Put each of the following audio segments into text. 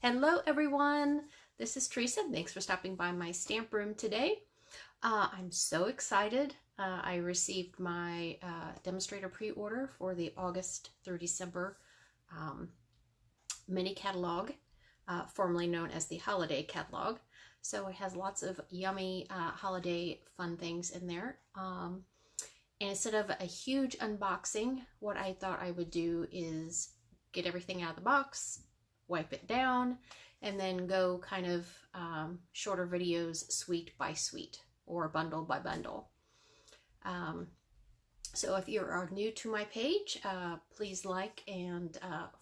Hello everyone, this is Teresa. Thanks for stopping by my stamp room today. I'm so excited. I received my demonstrator pre-order for the August through December mini catalog, formerly known as the holiday catalog. So it has lots of yummy holiday fun things in there. And instead of a huge unboxing, what I thought I would do is get everything out of the box, wipe it down, and then go kind of shorter videos, suite by suite or bundle by bundle. So if you are new to my page, please like and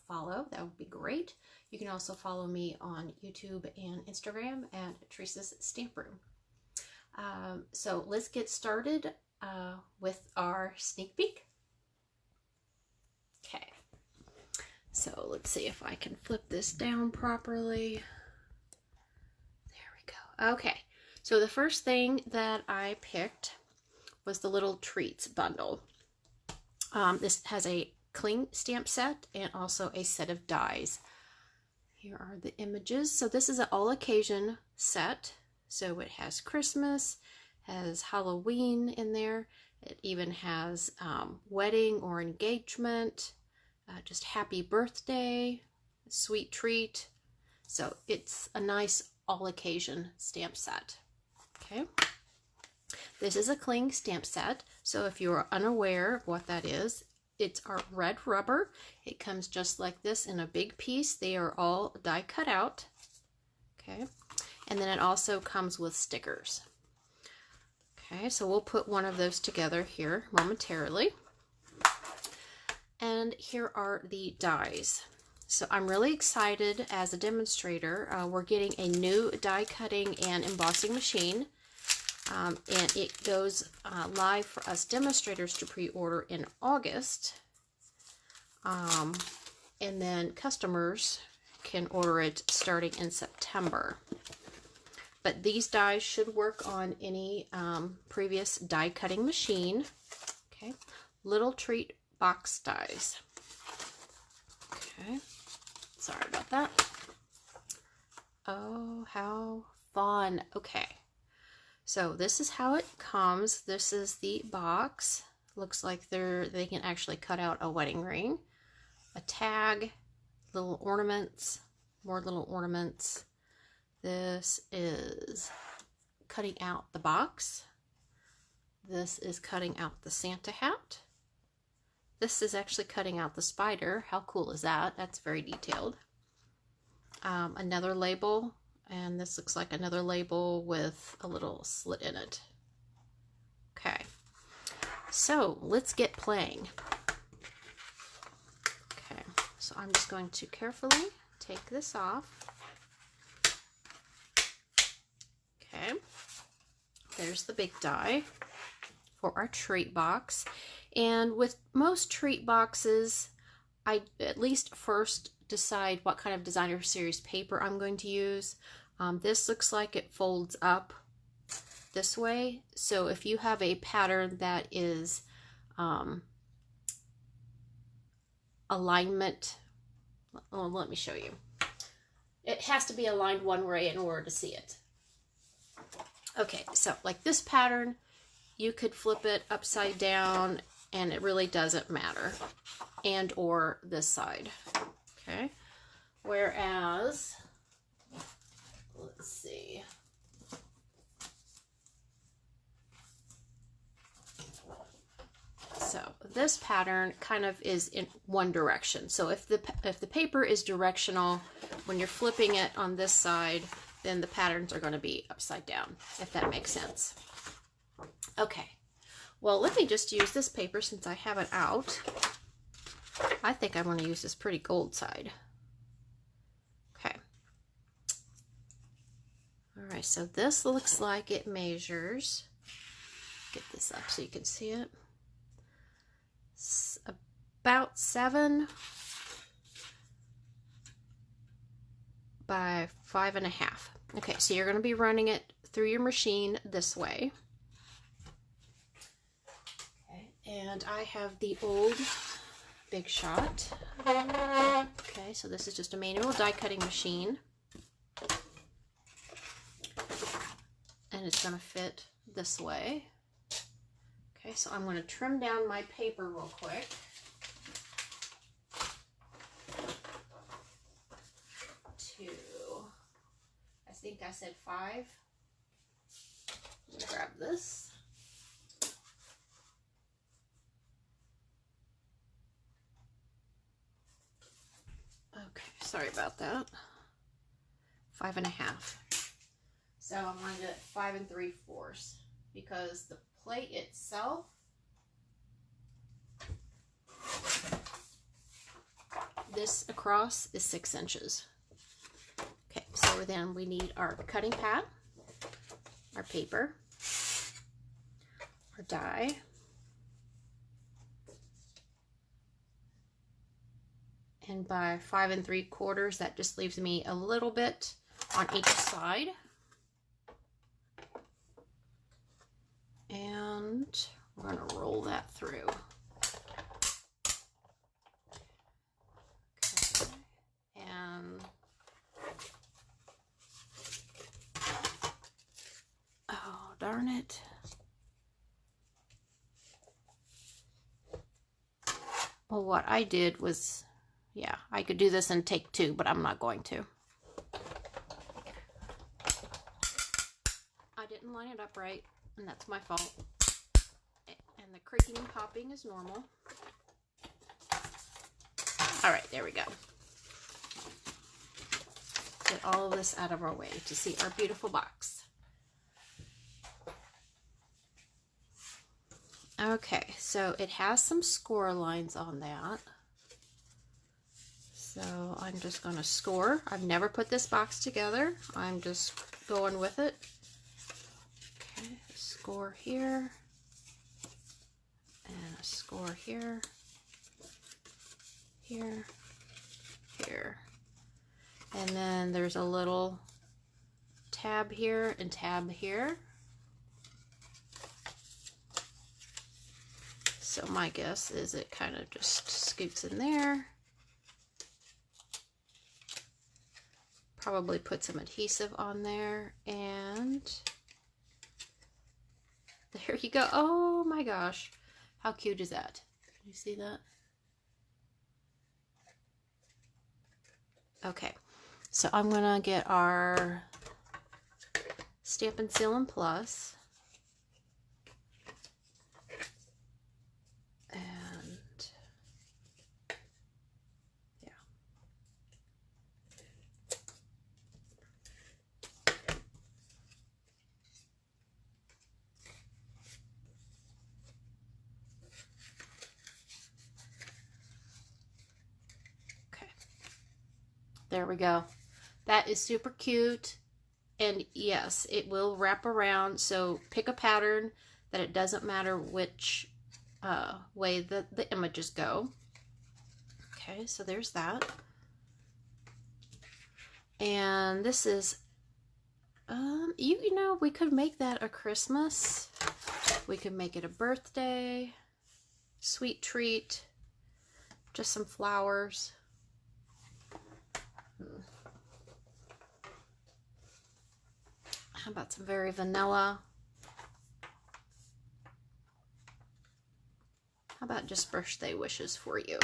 follow. That would be great. You can also follow me on YouTube and Instagram at Teresa's Stamp Room. So let's get started with our sneak peek. Okay. So let's see if I can flip this down properly. There we go. Okay, so the first thing that I picked was the little treats bundle. This has a cling stamp set and also a set of dies. Here are the images. So this is an all occasion set. So it has Christmas, has Halloween in there. It even has wedding or engagement. Just happy birthday, sweet treat. So it's a nice all occasion stamp set. Okay. This is a cling stamp set. So if you're unaware of what that is, it's our red rubber. It comes just like this in a big piece. They are all die cut out. Okay. And then it also comes with stickers. Okay, so we'll put one of those together here momentarily. And here are the dies. So I'm really excited as a demonstrator. We're getting a new die cutting and embossing machine. And it goes live for us demonstrators to pre-order in August. And then customers can order it starting in September. But these dies should work on any previous die cutting machine. Okay, little treat box dies. Okay, sorry about that. Oh, how fun. Okay, so this is how it comes. This is the box. Looks like they can actually cut out a wedding ring, a tag, little ornaments, more little ornaments. This is cutting out the box. This is cutting out the Santa hat. This is actually cutting out the spider. How cool is that? That's very detailed. Another label, and this looks like another label with a little slit in it. Okay, so let's get playing. Okay, so I'm just going to carefully take this off. Okay, there's the big die for our treat box. And with most treat boxes, I at least first decide what kind of designer series paper I'm going to use. This looks like it folds up this way. So if you have a pattern that is alignment, oh, let me show you. It has to be aligned one way in order to see it. Okay, so like this pattern, you could flip it upside down and it really doesn't matter, and or this side. Okay, whereas, let's see, so this pattern kind of is in one direction. So if the paper is directional, when you're flipping it on this side, then the patterns are going to be upside down, if that makes sense. Okay, well, let me just use this paper since I have it out. I think I want to use this pretty gold side. Okay. All right, so this looks like it measures, get this up so you can see it, it's about 7 by 5.5. Okay, so you're going to be running it through your machine this way. Okay, and I have the old Big Shot. Okay, so this is just a manual die cutting machine. and it's going to fit this way. Okay, so I'm going to trim down my paper real quick. I think I said 5. I'm going to grab this. Okay, sorry about that. 5.5. So I'm going to do it 5 3/4 because the plate itself this across is 6 inches. Okay, so then we need our cutting pad, our paper, our die, and by 5 3/4, that just leaves me a little bit on each side. And we're going to roll that through. Okay. And oh, darn it. Well, what I did was, yeah, I could do this and take 2, but I'm not going to. I didn't line it up right, and that's my fault. And the creaking and popping is normal. All right, there we go. Get all of this out of our way to see our beautiful box. Okay, so it has some score lines on that. So I'm just going to score. I've never put this box together. I'm just going with it. Okay, score here. And a score here. Here. Here. And then there's a little tab here and tab here. So my guess is it kind of just scoots in there. Probably put some adhesive on there, and there you go. Oh my gosh, how cute is that? Can you see that? Okay, so I'm gonna get our Stampin' Sealin' Plus. And yeah. Okay. There we go. That is super cute. And yes, it will wrap around. So pick a pattern that it doesn't matter which way the images go. Okay, so there's that. And this is, you know, we could make that a Christmas. We could make it a birthday, sweet treat, just some flowers. How about some very vanilla? How about just birthday wishes for you?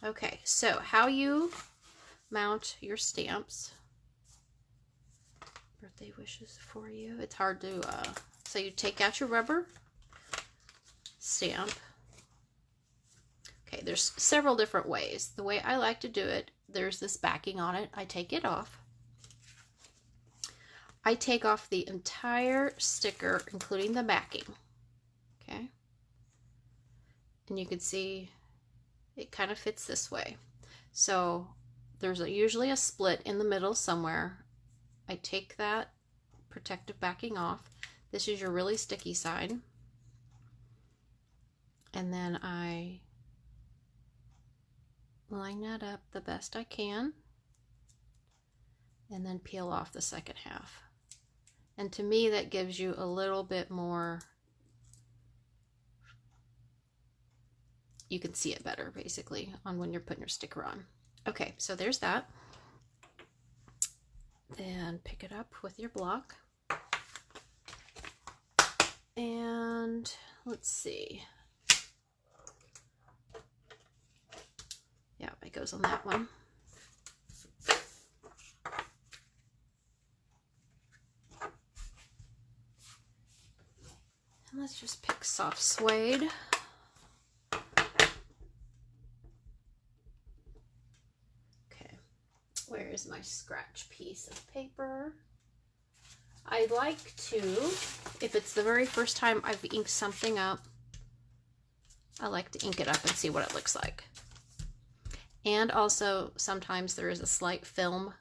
Okay, so how you mount your stamps. Birthday wishes for you. It's hard to, so you take out your rubber stamp. Okay, there's several different ways. The way I like to do it, there's this backing on it. I take it off. I take off the entire sticker, including the backing. Okay. And you can see it kind of fits this way. So there's usually a split in the middle somewhere. I take that protective backing off. This is your really sticky side. And then I line that up the best I can. And then peel off the second half. And to me, that gives you a little bit more, you can see it better basically on when you're putting your sticker on. Okay, so there's that. Then pick it up with your block. And let's see. Yeah, it goes on that one. And let's just pick soft suede. Okay, where is my scratch piece of paper? I like to, if it's the very first time I've inked something up, I like to ink it up and see what it looks like. And also, sometimes there is a slight film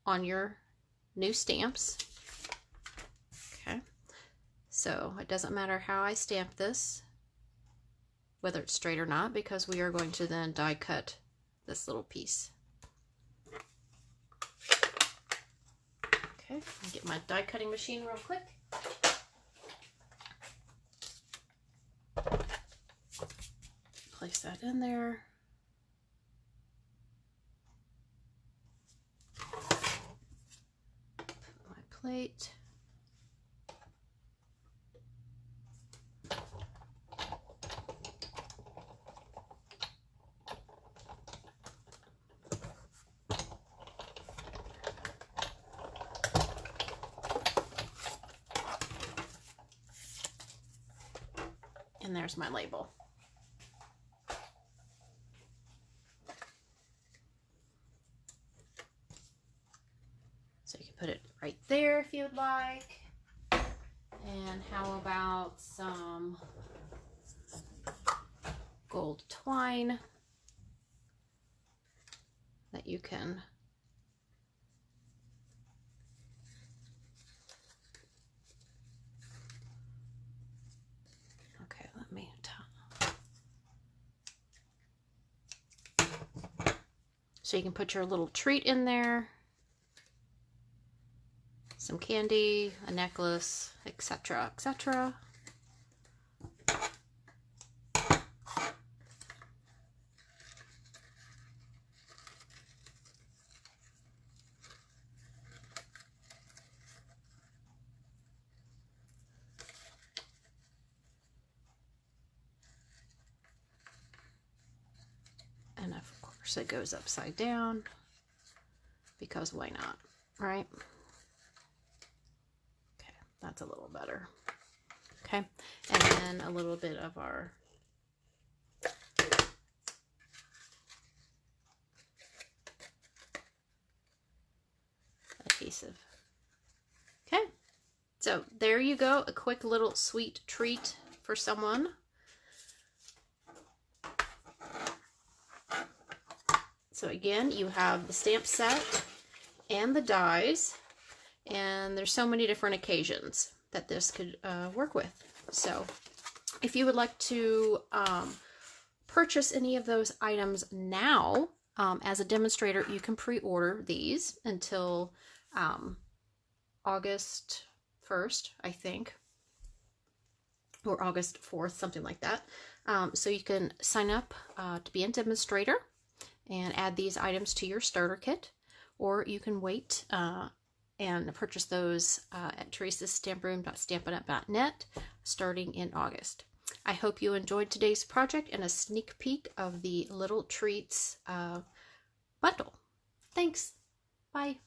on your new stamps. Okay, so it doesn't matter how I stamp this, whether it's straight or not, because we are going to then die cut this little piece. Okay, I'll get my die cutting machine real quick. Place that in there. Put my plate. And there's my label. So you can put it right there if you'd like. And how about some gold twine that you can so you can put your little treat in there, some candy, a necklace, etc., etc. And of course it goes upside down, because why not, right? Okay, that's a little better. Okay, and then a little bit of our adhesive. Okay, so there you go, a quick little sweet treat for someone. So again, you have the stamp set and the dies, and there's so many different occasions that this could work with. So if you would like to purchase any of those items now as a demonstrator, you can pre-order these until August 1st, I think, or August 4th, something like that. So you can sign up to be a demonstrator and add these items to your starter kit, or you can wait and purchase those at teresastamproom.stampin'up.net starting in August. I hope you enjoyed today's project and a sneak peek of the Little Treats bundle. Thanks. Bye.